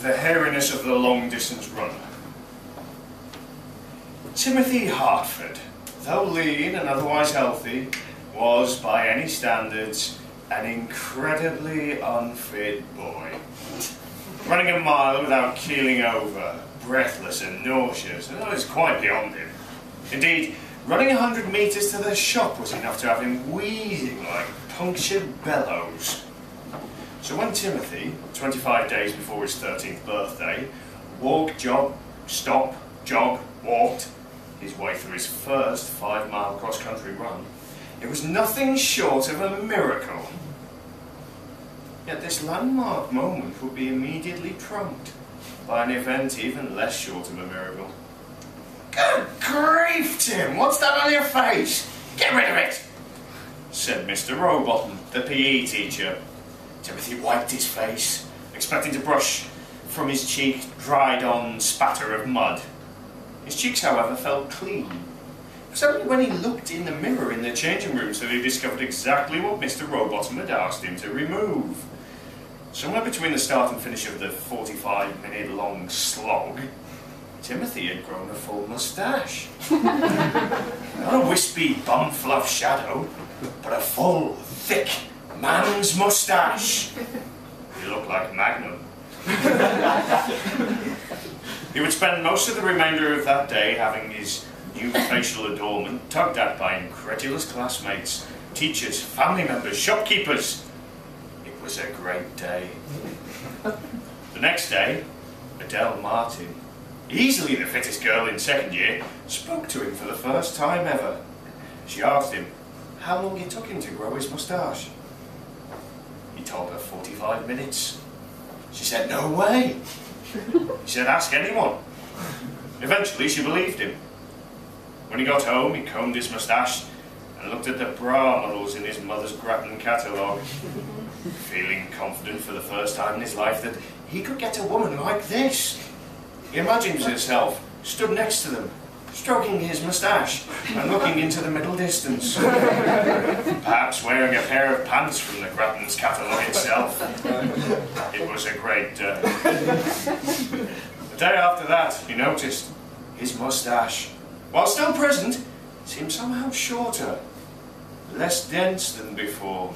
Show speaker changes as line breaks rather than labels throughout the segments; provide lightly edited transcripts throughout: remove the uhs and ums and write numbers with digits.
the hairiness of the long-distance runner. Timothy Hartford, though lean and otherwise healthy, was, by any standards, an incredibly unfit boy. Running a mile without keeling over, breathless and nauseous, that is quite beyond him. Indeed, running 100 metres to the shop was enough to have him wheezing like punctured bellows. So when Timothy, 25 days before his 13th birthday, walked, jog, stop, jog, walked his way through his first 5-mile cross-country run, it was nothing short of a miracle. Yet this landmark moment would be immediately trumped by an event even less short of a miracle. "Good grief, Tim, what's that on your face? Get rid of it!" said Mr. Rowbottom, the PE teacher. Timothy wiped his face, expecting to brush from his cheek dried-on spatter of mud. His cheeks, however, felt clean. It was only when he looked in the mirror in the changing rooms that he discovered exactly what Mr. Rowbottom had asked him to remove. Somewhere between the start and finish of the 45-minute-long slog, Timothy had grown a full moustache. Not a wispy bum-fluff shadow, but a full, thick man's moustache. He looked like Magnum. He would spend most of the remainder of that day having his new facial adornment tugged at by incredulous classmates, teachers, family members, shopkeepers. It was a great day. The next day, Adele Martin, easily the fittest girl in second year, spoke to him for the first time ever. She asked him how long it took him to grow his moustache. He told her 45 minutes. She said, "No way." He said, "Ask anyone." Eventually she believed him. When he got home, he combed his moustache and looked at the bra models in his mother's Grattan catalogue, feeling confident for the first time in his life that he could get a woman like this. He imagined himself stood next to them, stroking his moustache and looking into the middle distance. Perhaps wearing a pair of pants from the Grattan's catalogue itself. It was a great day. The day after that, he noticed his moustache, while still present, seemed somehow shorter, less dense than before.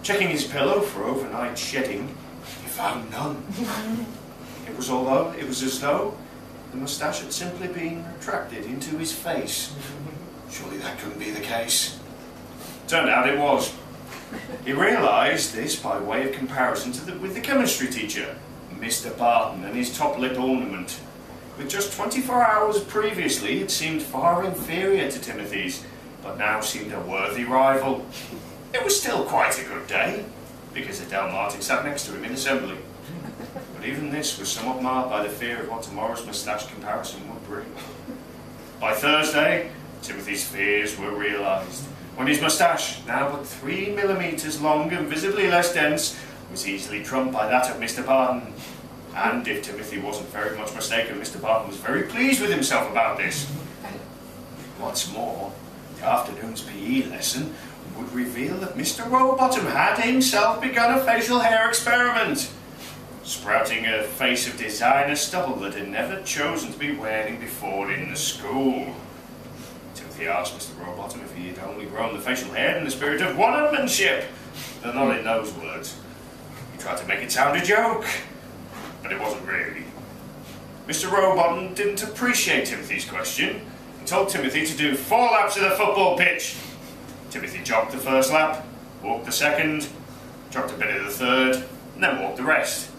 Checking his pillow for overnight shedding, he found none. It was as though the moustache had simply been retracted into his face. Surely that couldn't be the case. Turned out it was. He realised this by way of comparison with the chemistry teacher, Mr. Barton, and his top lip ornament. With just 24 hours previously, it seemed far inferior to Timothy's, but now seemed a worthy rival. It was still quite a good day, because Adele Martin sat next to him in assembly. But even this was somewhat marred by the fear of what tomorrow's moustache comparison would bring. By Thursday, Timothy's fears were realised, when his moustache, now but 3 millimetres long and visibly less dense, was easily trumped by that of Mr. Barton. And if Timothy wasn't very much mistaken, Mr. Barton was very pleased with himself about this. What's more, the afternoon's PE lesson would reveal that Mr. Rowbottom had himself begun a facial hair experiment, sprouting a face of designer stubble that had never chosen to be wearing before in the school. Timothy asked Mr. Rowbottom if he had only grown the facial hair in the spirit of one-upmanship, though not in those words. He tried to make it sound a joke, but it wasn't really. Mr. Rowbottom didn't appreciate Timothy's question and told Timothy to do 4 laps of the football pitch. Timothy jogged the first lap, walked the second, jogged a bit of the third, and then walked the rest.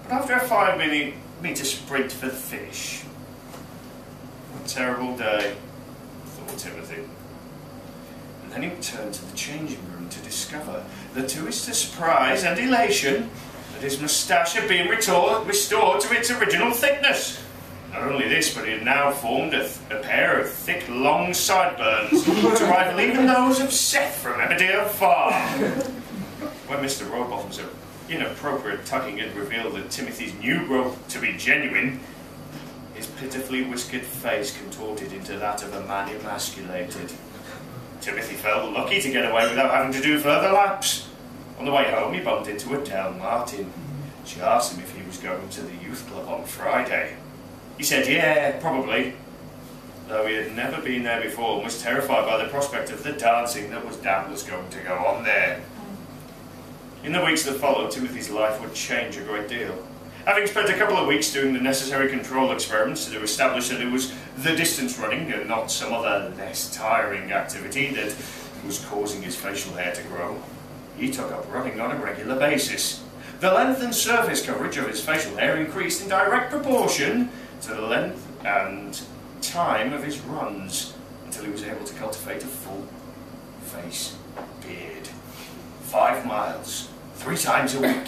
But after a 5-metre sprint for the finish, a terrible day, thought Timothy. And then he returned to the changing room to discover that, to his surprise and elation, that his moustache had been restored to its original thickness. Not only this, but he had now formed a pair of thick, long sideburns to rival even those of Seth from Emmerdale Farm. When Mr. Rowbottom's inappropriate tugging had revealed that Timothy's new growth to be genuine, his pitifully whiskered face contorted into that of a man emasculated. Timothy felt lucky to get away without having to do further laps. On the way home, he bumped into Adele Martin. She asked him if he was going to the youth club on Friday. He said, yeah, probably, though he had never been there before and was terrified by the prospect of the dancing that was doubtless going to go on there. In the weeks that followed, Timothy's life would change a great deal. Having spent a couple of weeks doing the necessary control experiments to establish that it was the distance running and not some other less tiring activity that was causing his facial hair to grow, he took up running on a regular basis. The length and surface coverage of his facial hair increased in direct proportion to the length and time of his runs, until he was able to cultivate a full face beard. 5 miles, 3 times a week.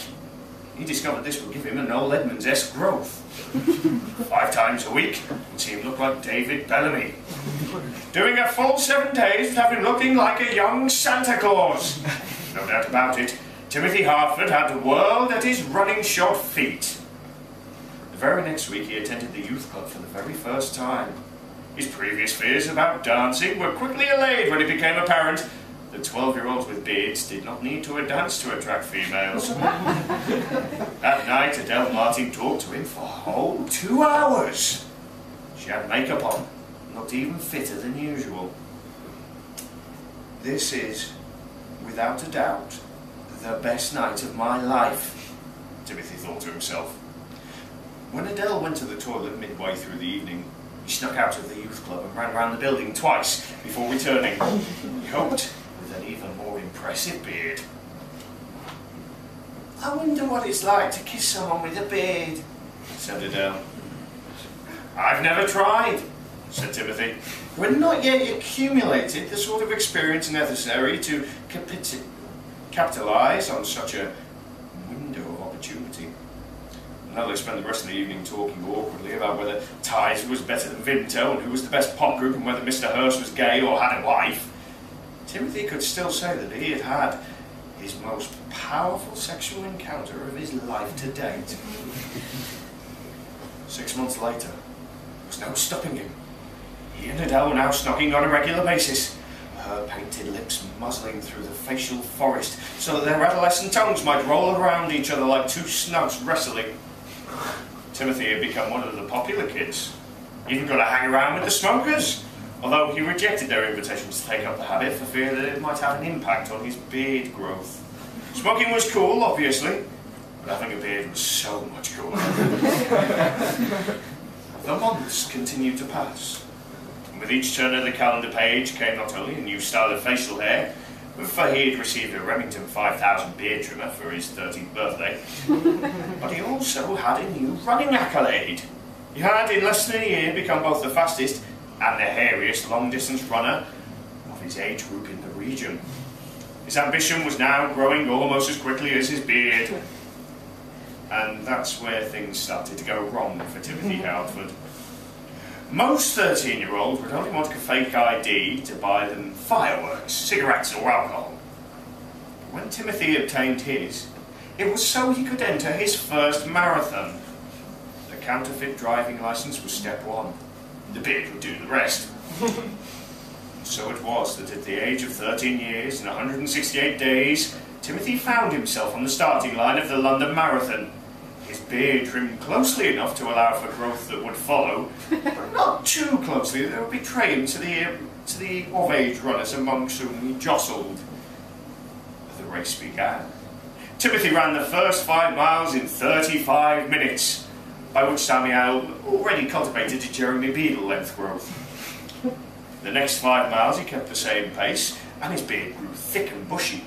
He discovered this would give him a Noel Edmonds-esque growth. 5 times a week would see him look like David Bellamy. Doing a full 7 days would have him looking like a young Santa Claus. No doubt about it, Timothy Hartford had the world at his running short feet. The very next week he attended the youth club for the very first time. His previous fears about dancing were quickly allayed when it became apparent that 12-year-olds with beards did not need to dance to attract females. That night, Adele Martin talked to him for a whole 2 hours. She had makeup on, and looked even fitter than usual. This is, without a doubt, the best night of my life, Timothy thought to himself. When Adele went to the toilet midway through the evening, he snuck out of the youth club and ran round the building twice before returning. He hoped with an even more impressive beard. I wonder what it's like to kiss someone with a beard, said Adele. I've never tried, said Timothy, who had not yet accumulated the sort of experience necessary to capitalise on such a window of opportunity. Now they spent the rest of the evening talking awkwardly about whether Ties was better than Vinto and who was the best pop group and whether Mr. Hurst was gay or had a wife. Timothy could still say that he had had his most powerful sexual encounter of his life to date. 6 months later, there was no stopping him. He and Adele were now snocking on a regular basis, her painted lips muzzling through the facial forest so that their adolescent tongues might roll around each other like 2 snugs wrestling. Timothy had become one of the popular kids. He even got to hang around with the smokers, although he rejected their invitations to take up the habit for fear that it might have an impact on his beard growth. Smoking was cool, obviously, but having a beard was so much cooler. The months continued to pass, and with each turn of the calendar page came not only a new style of facial hair, for he had received a Remington 5000 beard trimmer for his 13th birthday, but he also had a new running accolade. He had, in less than a year, become both the fastest and the hairiest long-distance runner of his age group in the region. His ambition was now growing almost as quickly as his beard. And that's where things started to go wrong for Timothy Hartford. Most 13-year-olds would only want a fake ID to buy them fireworks, cigarettes or alcohol. But when Timothy obtained his, it was so he could enter his first marathon. The counterfeit driving licence was step 1. The beard would do the rest. So it was that at the age of 13 years and 168 days, Timothy found himself on the starting line of the London Marathon. His beard trimmed closely enough to allow for growth that would follow, but not too closely that would betray him to the of-age runners amongst whom he jostled. The race began. Timothy ran the first 5 miles in 35 minutes, by which time he had already cultivated a Jeremy Beadle length growth. The next 5 miles he kept the same pace, and his beard grew thick and bushy.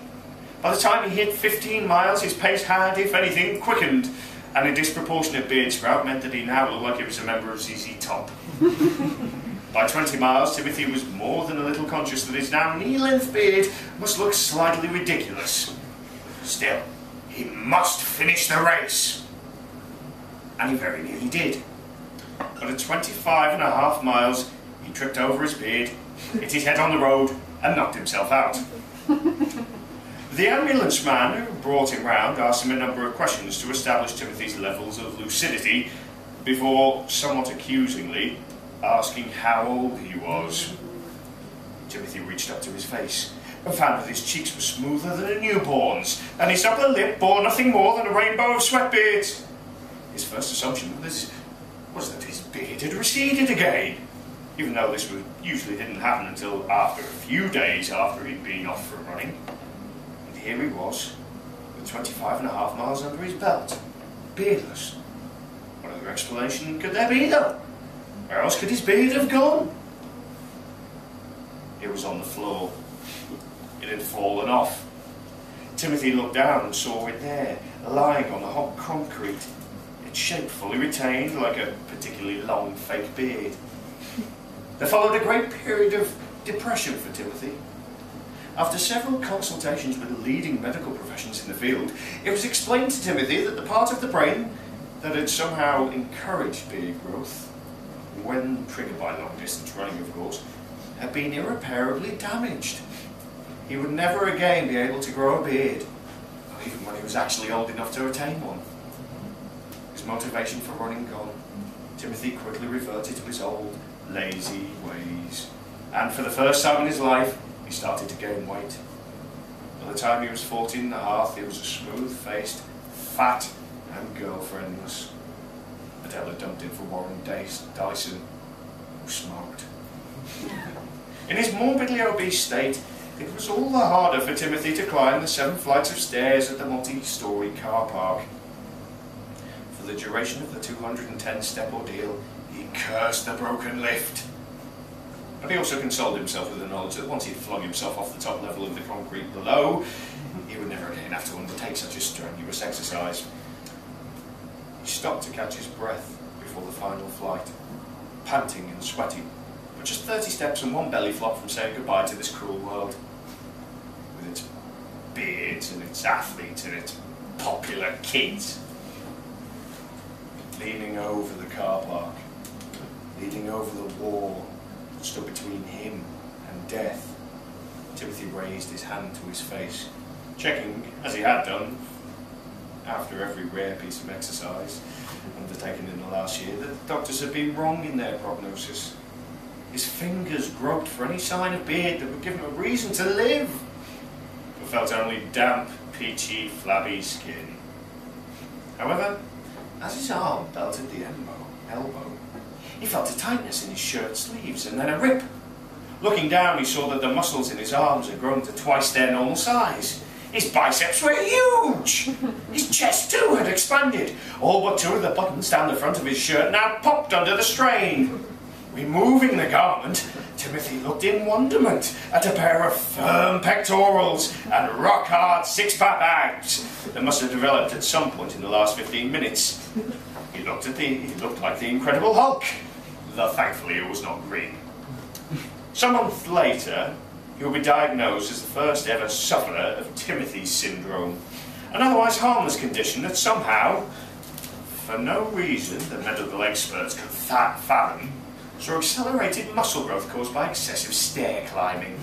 By the time he hit 15 miles, his pace had, if anything, quickened, and a disproportionate beard sprout meant that he now looked like he was a member of ZZ Top. By 20 miles, Timothy was more than a little conscious that his now knee-length beard must look slightly ridiculous. Still, he must finish the race. And he very nearly did. But at 25.5 miles, he tripped over his beard, hit his head on the road, and knocked himself out. The ambulance man who brought him round asked him a number of questions to establish Timothy's levels of lucidity before, somewhat accusingly, asking how old he was. Timothy reached up to his face. and found that his cheeks were smoother than a newborn's, and his upper lip bore nothing more than a rainbow of sweat beads. His first assumption was that his beard had receded again, even though this usually didn't happen until after a few days after he'd been off for running. And here he was, with 25.5 miles under his belt, beardless. What other explanation could there be, though? Where else could his beard have gone? It was on the floor. It had fallen off. Timothy looked down and saw it there, lying on the hot concrete, its shape fully retained like a particularly long fake beard. There followed a great period of depression for Timothy. After several consultations with leading medical professions in the field, it was explained to Timothy that the part of the brain that had somehow encouraged beard growth, when triggered by long-distance running of course, had been irreparably damaged. He would never again be able to grow a beard, even when he was actually old enough to attain one. His motivation for running gone, Timothy quickly reverted to his old, lazy ways, and for the first time in his life, he started to gain weight. By the time he was 14.5, he was a smooth-faced, fat, and girlfriendless. Adela dumped him for Warren Dyson, who smoked. In his morbidly obese state, it was all the harder for Timothy to climb the 7 flights of stairs at the multi-storey car park. For the duration of the 210-step ordeal, he cursed the broken lift. But he also consoled himself with the knowledge that once he'd flung himself off the top level of the concrete below, he would never again have to undertake such a strenuous exercise. He stopped to catch his breath before the final flight, panting and sweating, but just 30 steps and 1 belly flop from saying goodbye to this cruel world, with its beards and its athletes and its popular kids. Leaning over the car park, leaning over the wall that stood between him and death, Timothy raised his hand to his face, checking, as he had done after every rare piece of exercise undertaken in the last year, that the doctors had been wrong in their prognosis. His fingers groped for any sign of beard that would give him a reason to live, but felt only damp, peachy, flabby skin. However, as his arm belted the elbow, he felt a tightness in his shirt sleeves and then a rip. Looking down, he saw that the muscles in his arms had grown to twice their normal size. His biceps were huge! His chest too had expanded. All but 2 of the buttons down the front of his shirt now popped under the strain. Removing the garment, Timothy looked in wonderment at a pair of firm pectorals and rock-hard 6-pack abs that must have developed at some point in the last 15 minutes. He looked like the Incredible Hulk, though thankfully it was not green. Some months later, he will be diagnosed as the first ever sufferer of Timothy's syndrome, an otherwise harmless condition that somehow, for no reason that medical experts could fathom, saw accelerated muscle growth caused by excessive stair climbing.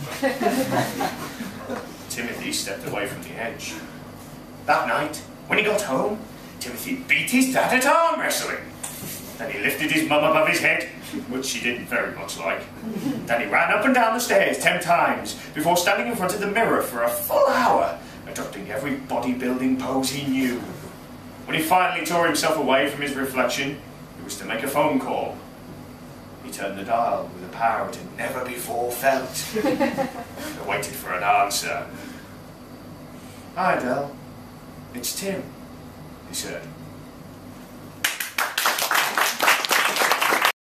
Timothy stepped away from the edge. That night, when he got home, Timothy beat his dad at arm wrestling. Then he lifted his mum above his head, which she didn't very much like. Then he ran up and down the stairs 10 times before standing in front of the mirror for a full hour, adopting every bodybuilding pose he knew. When he finally tore himself away from his reflection, it was to make a phone call. He turned the dial with a power it had never before felt. I waited for an answer. "Hi, Adele. It's Tim," he said.